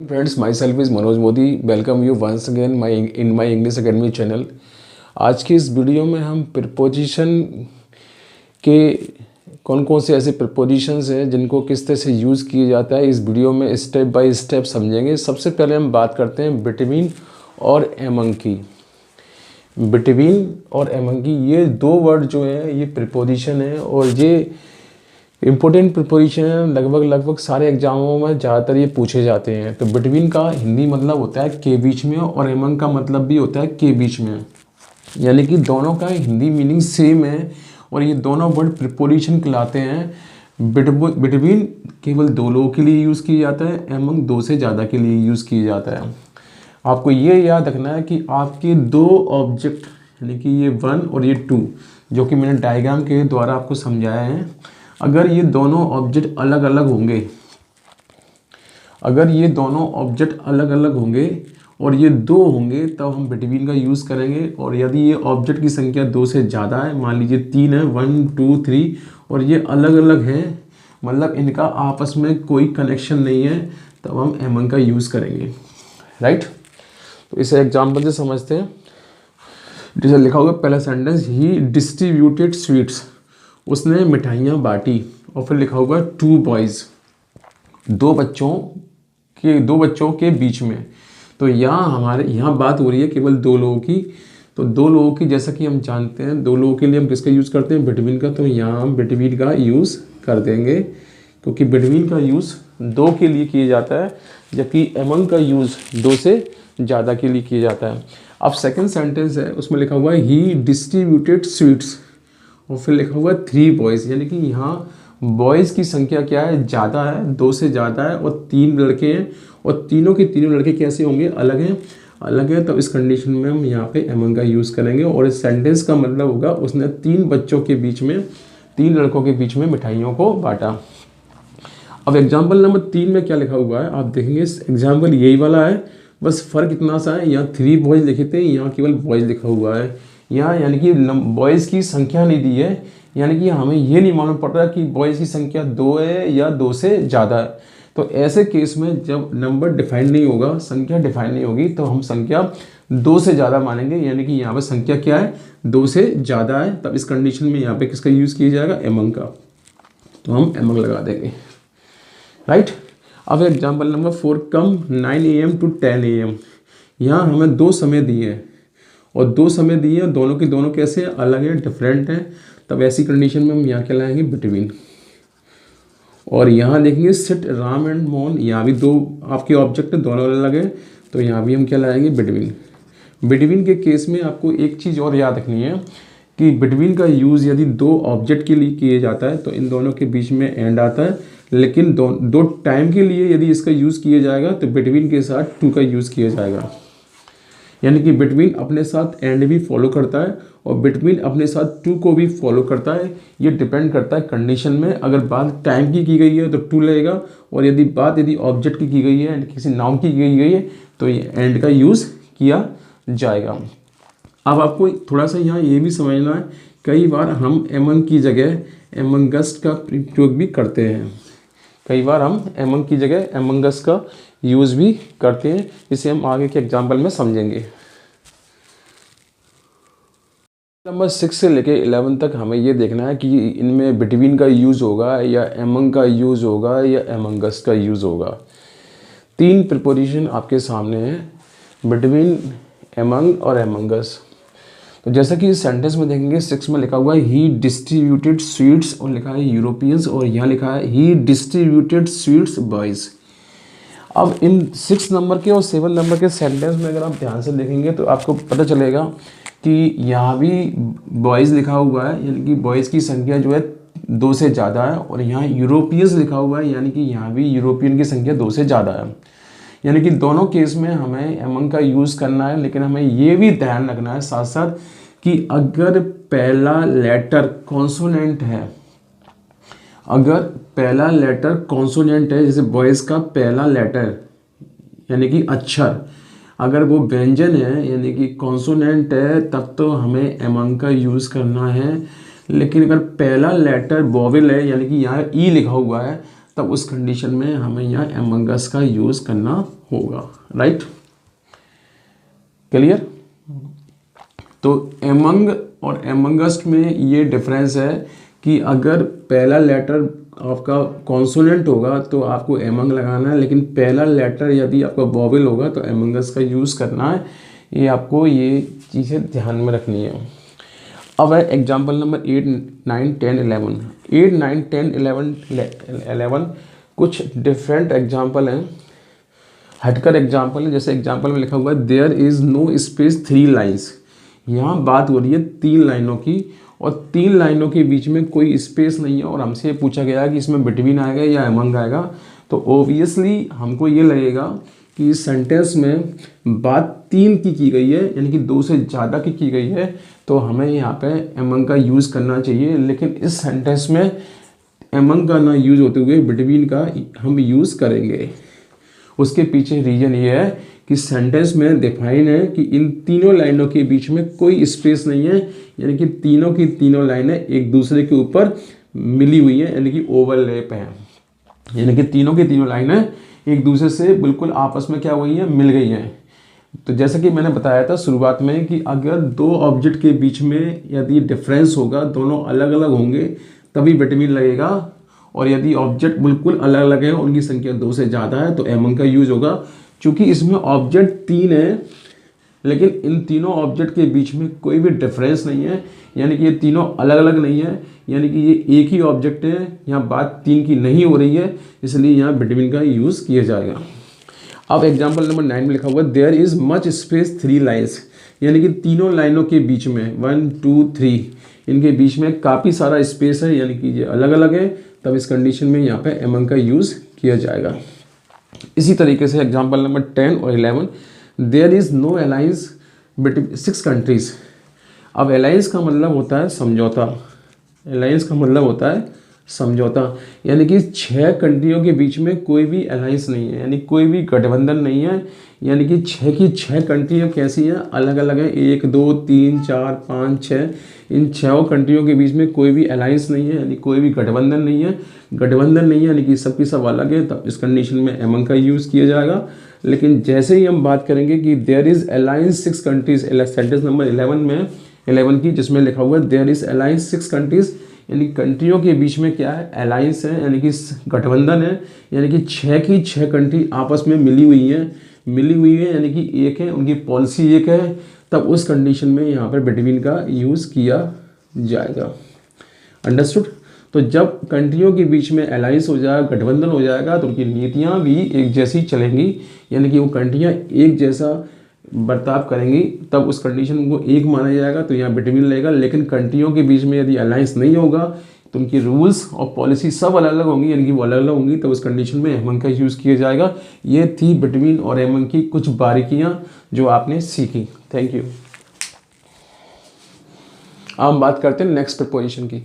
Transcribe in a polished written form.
Friends, myself is Manoj Modi. Welcome you once again my English academy channel. आज की इस video में हम प्रिपोजिशन के कौन कौन से ऐसे प्रिपोजिशंस हैं जिनको किस तरह से यूज़ किया जाता है, इस वीडियो में स्टेप बाय स्टेप समझेंगे। सबसे पहले हम बात करते हैं बिटवीन और एमंग की। बिटवीन और एमंग की ये दो वर्ड जो है ये प्रिपोजिशन है और ये इम्पोर्टेंट प्रिपोजिशन है। लगभग सारे एग्जामों में ज़्यादातर ये पूछे जाते हैं। तो बिटवीन का हिंदी मतलब होता है के बीच में और एमंग का मतलब भी होता है के बीच में, यानी कि दोनों का हिंदी मीनिंग सेम है और ये दोनों वर्ड प्रिपोजिशन कहलाते हैं। बिटवीन केवल दो लोगों के लिए यूज़ किया जाता है, एमंग दो से ज़्यादा के लिए यूज़ किया जाता है। आपको ये याद रखना है कि आपके दो ऑब्जेक्ट यानी कि ये 1 और ये 2 जो कि मैंने डायग्राम के द्वारा आपको समझाया है, अगर ये दोनों ऑब्जेक्ट अलग अलग होंगे और ये दो होंगे तब हम बिटवीन का यूज़ करेंगे। और यदि ये ऑब्जेक्ट की संख्या दो से ज़्यादा है, मान लीजिए 3 है, 1 2 3, और ये अलग अलग हैं, मतलब इनका आपस में कोई कनेक्शन नहीं है, तब हम एमंग का यूज़ करेंगे। राइट। तो इसे एग्जाम्पल से समझते हैं। जैसे लिखा होगा पहला सेंटेंस, ही डिस्ट्रीब्यूटेड स्वीट्स, उसने मिठाइयाँ बांटी। और फिर लिखा होगा 2 बॉयज़, दो बच्चों के बीच में। तो यहाँ बात हो रही है केवल दो लोगों की। तो दो लोगों की, जैसा कि हम जानते हैं, दो लोगों के लिए हम किसका यूज़ करते हैं, बिटवीन का। तो यहाँ हम बिटवीन का यूज़ कर देंगे क्योंकि बिटवीन का यूज़ दो के लिए किया जाता है, जबकि एमंग का यूज़ दो से ज़्यादा के लिए किया जाता है। अब सेकंड सेंटेंस है, उसमें लिखा हुआ है ही डिस्ट्रीब्यूटेड स्वीट्स और फिर लिखा हुआ है 3 बॉयज़, यानी कि यहाँ बॉयज़ की संख्या क्या है, ज़्यादा है, दो से ज़्यादा है, और 3 लड़के हैं और तीनों के तीनों लड़के कैसे होंगे, अलग हैं। तो इस कंडीशन में हम यहाँ पे एमंग का यूज़ करेंगे और इस सेंटेंस का मतलब होगा उसने 3 लड़कों के बीच में मिठाइयों को बांटा। अब एग्जाम्पल नंबर 3 में क्या लिखा हुआ है आप देखेंगे। एग्जाम्पल यही वाला है, बस फ़र्क इतना सा है, यहाँ 3 बॉयज़ लिखे थे, यहाँ केवल बॉयज़ लिखा हुआ है। यहाँ यानी कि बॉयज़ की संख्या नहीं दी है, यानी कि हमें ये नहीं मालूम पड़ रहा कि बॉयज़ की संख्या 2 है या 2 से ज़्यादा है। तो ऐसे केस में जब नंबर डिफाइन नहीं होगा, संख्या डिफाइन नहीं होगी, तो हम संख्या 2 से ज़्यादा मानेंगे, यानी कि यहाँ पर संख्या क्या है, 2 से ज़्यादा है। तब इस कंडीशन में यहाँ पे किसका यूज़ किया जाएगा, एमंग का। तो हम एमंग लगा देंगे। राइट। अब example number 4, come 9 AM to 10 AM। यहाँ हमें 2 समय दिए हैं और 2 समय दिए हैं, दोनों के दोनों कैसे अलग हैं, डिफरेंट हैं। तब ऐसी कंडीशन में हम यहाँ क्या लाएंगे, बिटवीन। और यहाँ देखेंगे सिट राम एंड मोहन, यहाँ भी दो आपके ऑब्जेक्ट दोनों अलग हैं, तो यहाँ भी हम क्या लाएंगे, बिटवीन। बिटवीन के केस में आपको एक चीज़ और याद रखनी है कि बिटवीन का यूज़ यदि दो ऑब्जेक्ट के लिए किया जाता है तो इन दोनों के बीच में एंड आता है, लेकिन दो टाइम के लिए यदि इसका यूज़ किया जाएगा तो बिटवीन के साथ टू का यूज़ किया जाएगा। यानी कि बिटवीन अपने साथ एंड भी फॉलो करता है और बिटवीन अपने साथ टू को भी फॉलो करता है। ये डिपेंड करता है कंडीशन में। अगर बात टाइम की गई है तो टू लगेगा, और यदि ऑब्जेक्ट की गई है, किसी नाउन की गई है, तो ये एंड का यूज़ किया जाएगा। अब आपको थोड़ा सा यहाँ ये भी समझना है, कई बार हम एमंग की जगह एमंगस्ट का प्रयोग भी करते हैं। एमंगस का यूज़ भी करते हैं, इसे हम आगे के एग्जाम्पल में समझेंगे। नंबर 6 से लेके 11 तक हमें ये देखना है कि इनमें बिटवीन का यूज़ होगा या एमंग का यूज़ होगा या एमंगस का यूज़ होगा। 3 प्रिपोजिशन आपके सामने हैं, बिटवीन, एमंग और एमंगस। तो जैसा कि इस सेंटेंस में देखेंगे, 6 में लिखा हुआ है ही डिस्ट्रीब्यूटेड स्वीट्स और लिखा है यूरोपियंस, और यहाँ लिखा है ही डिस्ट्रीब्यूटेड स्वीट्स बॉयज़। अब इन 6 नंबर के और 7 नंबर के सेंटेंस में अगर आप ध्यान से देखेंगे तो आपको पता चलेगा कि यहाँ भी बॉयज़ लिखा हुआ है, यानी कि बॉयज़ की संख्या जो है 2 से ज़्यादा है, और यहाँ यूरोपियंस लिखा हुआ है, यानी कि यहाँ भी यूरोपियन की संख्या 2 से ज़्यादा है। यानी कि दोनों केस में हमें एमंग का यूज़ करना है, लेकिन हमें ये भी ध्यान रखना है साथ साथ कि अगर पहला लेटर कॉन्सोनेंट है, जैसे बॉयज़ का पहला लेटर यानी कि अक्षर, अगर वो व्यंजन है यानी कि कॉन्सोनेंट है, तब तो हमें एमंग का यूज़ करना है। लेकिन अगर पहला लेटर वोवेल है, यानी कि यहाँ ई लिखा हुआ है, तब उस कंडीशन में हमें यहाँ एमंग अस का यूज़ करना होगा। Right, clear. तो एमंग और एमंगस्ट में ये डिफरेंस है कि अगर पहला लेटर आपका कॉन्सोनेंट होगा तो आपको एमंग लगाना है, लेकिन पहला लेटर यदि आपका वॉवेल होगा तो एमंगस का यूज़ करना है। ये आपको ये चीज़ें ध्यान में रखनी है। अब है एग्जाम्पल नंबर 8, 9, 10, 11। 8, 9, 10, 11 कुछ डिफरेंट एग्जाम्पल हैं, हटकर एग्जाम्पल है। जैसे एग्जाम्पल में लिखा हुआ है there is no space 3 lines. यहाँ बात हो रही है 3 लाइनों की, और 3 लाइनों के बीच में कोई स्पेस नहीं है, और हमसे ये पूछा गया कि इसमें बिटवीन आएगा या अमंग आएगा। तो ओबियसली हमको ये लगेगा कि इस सेंटेंस में बात 3 की गई है, यानी कि 2 से ज़्यादा की गई है, तो हमें यहाँ पे अमंग का यूज़ करना चाहिए। लेकिन इस सेंटेंस में अमंग का ना यूज़ होते हुए बिटवीन का हम यूज़ करेंगे। उसके पीछे रीज़न ये है कि सेंटेंस में डिफाइन है कि इन तीनों लाइनों के बीच में कोई स्पेस नहीं है, यानी कि तीनों की तीनों लाइनें एक दूसरे के ऊपर मिली हुई हैं, यानी कि ओवरलैप हैं। यानी कि तीनों की तीनों लाइनें एक दूसरे से बिल्कुल आपस में क्या हुई हैं, मिल गई हैं। तो जैसा कि मैंने बताया था शुरुआत में कि अगर 2 ऑब्जेक्ट के बीच में यदि डिफरेंस होगा, दोनों अलग अलग होंगे तभी बिटवीन लगेगा, और यदि ऑब्जेक्ट बिल्कुल अलग अलग है, उनकी संख्या 2 से ज़्यादा है, तो एमंग का यूज़ होगा। चूँकि इसमें ऑब्जेक्ट 3 है, लेकिन इन तीनों ऑब्जेक्ट के बीच में कोई भी डिफरेंस नहीं है, यानी कि ये तीनों अलग अलग नहीं है, यानी कि ये एक ही ऑब्जेक्ट है। यहाँ बात 3 की नहीं हो रही है, इसलिए यहाँ बिटवीन का यूज़ किया जाएगा। अब एग्जाम्पल नंबर 9 में लिखा हुआ है there is much space 3 lines, यानी कि तीनों लाइनों के बीच में 1, 2, 3 इनके बीच में काफ़ी सारा स्पेस है, यानी कि ये अलग अलग है, तब इस कंडीशन में यहाँ पे एमंग का यूज़ किया जाएगा। इसी तरीके से एग्जाम्पल नंबर 10 और 11 there is no alliance between 6 countries. अब अलायंस का मतलब होता है समझौता, अलायंस का मतलब होता है समझौता, यानी कि 6 कंट्रियों के बीच में कोई भी अलायंस नहीं है, यानी कोई भी गठबंधन नहीं है। यानी कि 6 की 6 कंट्रियाँ कैसी हैं, अलग अलग हैं, 1, 2, 3, 4, 5, 6, इन 6 कंट्रियों के बीच में कोई भी अलायंस नहीं है, यानी कोई भी गठबंधन नहीं है। गठबंधन नहीं है यानी कि सबकी सब अलग है, तब इस कंडीशन में एमंग का यूज़ किया जाएगा। लेकिन जैसे ही हम बात करेंगे कि there is alliance 6 countries, sentence number 11 में 11 की, जिसमें लिखा हुआ है देयर इज़ अलायंस 6 कंट्रीज़, यानी कंट्रियों के बीच में क्या है, अलायंस है, यानी कि गठबंधन है, यानी कि 6 की 6 कंट्री आपस में मिली हुई है, यानी कि एक है, उनकी पॉलिसी एक है, तब उस कंडीशन में यहाँ पर बिटवीन का यूज़ किया जाएगा। अंडरस्टूड। तो जब कंट्रियों के बीच में अलायंस हो जाएगा, गठबंधन हो जाएगा, तो उनकी नीतियाँ भी एक जैसी चलेंगी, यानी कि वो कंट्रियाँ एक जैसा बर्ताव करेंगी, तब उस कंडीशन को एक माना जाएगा, तो यहाँ बिटवीन लगेगा। लेकिन कंट्रियों के बीच में यदि अलायंस नहीं होगा तो उनकी रूल्स और पॉलिसी सब अलग अलग होंगी, यानी कि वो अलग अलग होंगी, तब उस कंडीशन में एमंग का यूज़ किया जाएगा। ये थी बिटवीन और एमंग की कुछ बारीकियाँ जो आपने सीखी। Thank you. अब हम बात करते हैं नेक्स्ट प्रपोजिशन की।